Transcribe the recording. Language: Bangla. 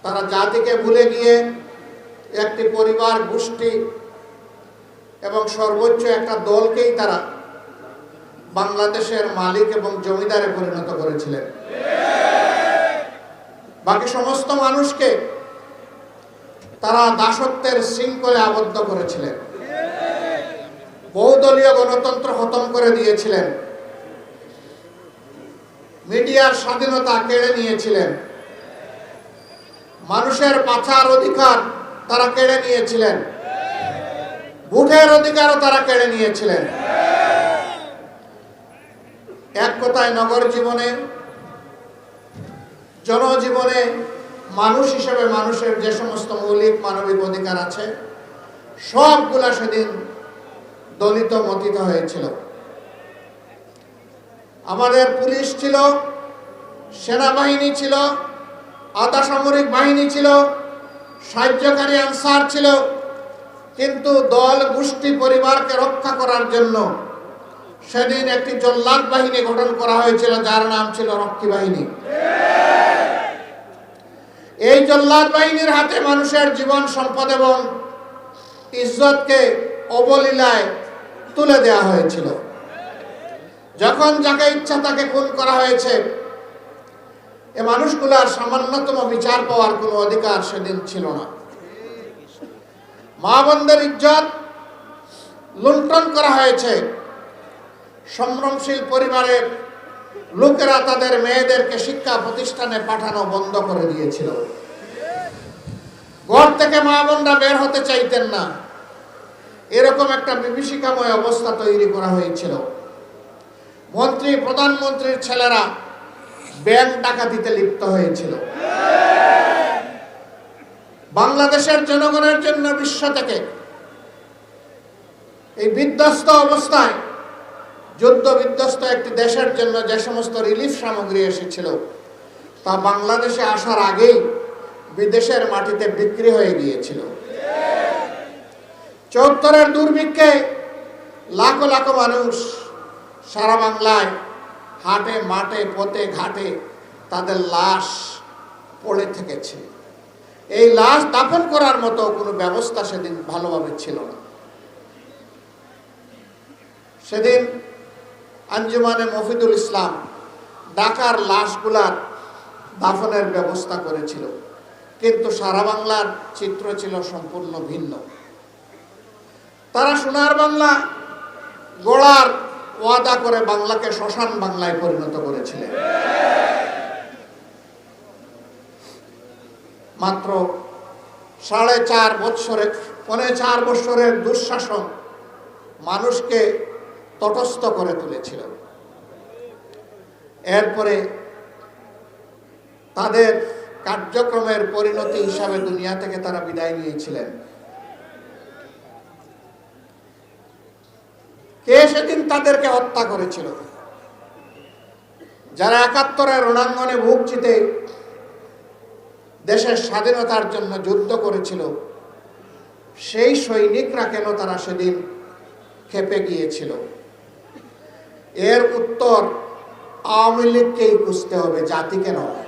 তারা জাতিকে ভুলে গিয়ে একটি পরিবার, গোষ্ঠী এবং সর্বোচ্চ একটা দলকেই তারা বাংলাদেশের মালিক এবং জমিদারে পরিণত করেছিলেন। বাকি সমস্ত মানুষকে তারা দাসত্বের শৃঙ্খলে আবদ্ধ করেছিলেন, বহুদলীয় গণতন্ত্র খতম করে দিয়েছিলেন, মিডিয়ার স্বাধীনতা কেড়ে নিয়েছিলেন, মানুষের বাঁচার অধিকার তারা কেড়ে নিয়েছিলেন, ভোটের অধিকারও তারা কেড়ে নিয়েছিলেন। এক কথায় নগর জীবনে, জনজীবনে মানুষ হিসেবে মানুষের যে সমস্ত মৌলিক মানবিক অধিকার আছে সবগুলা সেদিন দলিত মথিত হয়েছিল। আমাদের পুলিশ ছিল, সেনাবাহিনী ছিল, আধা সামরিক বাহিনী ছিল, সাহায্যকারী আনসার ছিল, কিন্তু দল, গোষ্ঠী, পরিবারকে রক্ষা করার জন্য সেদিন একটি জল্লাদ বাহিনী গঠন করা হয়েছিল, যার নাম ছিল রক্ষী বাহিনী। এই জল্লাদ বাহিনীর হাতে মানুষের জীবন, সম্পদ এবং ইজ্জতকে অবলীলায় তুলে দেওয়া হয়েছিল। যখন যাকে ইচ্ছা তাকে খুন করা হয়েছে, এ মানুষগুলার সামান্যতম বিচার পাওয়ার কোনো অধিকার সেদিন ছিল না। মা বোনদের ইজ্জত লুণ্ঠন করা হয়েছে। সম্ভ্রমশীল পরিবারের লোকেরা তাদের মেয়েদেরকে শিক্ষা প্রতিষ্ঠানে পাঠানো বন্ধ করে দিয়েছিল। ঘর থেকে মা বোনরা বের হতে চাইতেন না, এরকম একটা বিভীষিকাময় অবস্থা তৈরি করা হয়েছিল। মন্ত্রী, প্রধানমন্ত্রীর ছেলেরা ব্যাংক ডাকাতিতে লিপ্ত হয়েছিল। বাংলাদেশের জনগণের জন্য বিশ্ব থেকে এই বিধ্বস্ত অবস্থায়, যুদ্ধ বিধ্বস্ত একটি দেশের জন্য যে সমস্ত রিলিফ সামগ্রী এসেছিল তা বাংলাদেশে আসার আগেই বিদেশের মাটিতে বিক্রি হয়ে গিয়েছিল। ৭৪-এর দুর্ভিক্ষে লাখ লাখ মানুষ সারা বাংলায় হাটে, মাঠে, পথে, ঘাটে তাদের লাশ পড়ে থেকেছে। এই লাশ দাফন করার মতো কোনো ব্যবস্থা সেদিন ভালোভাবে ছিল না। সেদিন আঞ্জুমানে মফিদুল ইসলাম ঢাকার লাশগুলার দাফনের ব্যবস্থা করেছিল, কিন্তু সারা বাংলার চিত্র ছিল সম্পূর্ণ ভিন্ন। তারা সোনার বাংলা গড়ার ওয়াদা করে বাংলাকে শ্মশান বাংলায় পরিণত করেছিলেন। মাত্র 4.5 বছরের দুঃশাসন মানুষকে তটস্থ করে তুলেছিল। এরপরে তাদের কার্যক্রমের পরিণতি হিসাবে দুনিয়া থেকে তারা বিদায় নিয়েছিলেন। কে সেদিন তাদেরকে হত্যা করেছিল? যারা ৭১-এর রণাঙ্গনে বুক চিতে দেশের স্বাধীনতার জন্য যুদ্ধ করেছিল, সেই সৈনিকরা কেন তারা সেদিন খেপে গিয়েছিল? এর উত্তর আওয়ামী লীগকেই খুঁজতে হবে, জাতিকে নয়।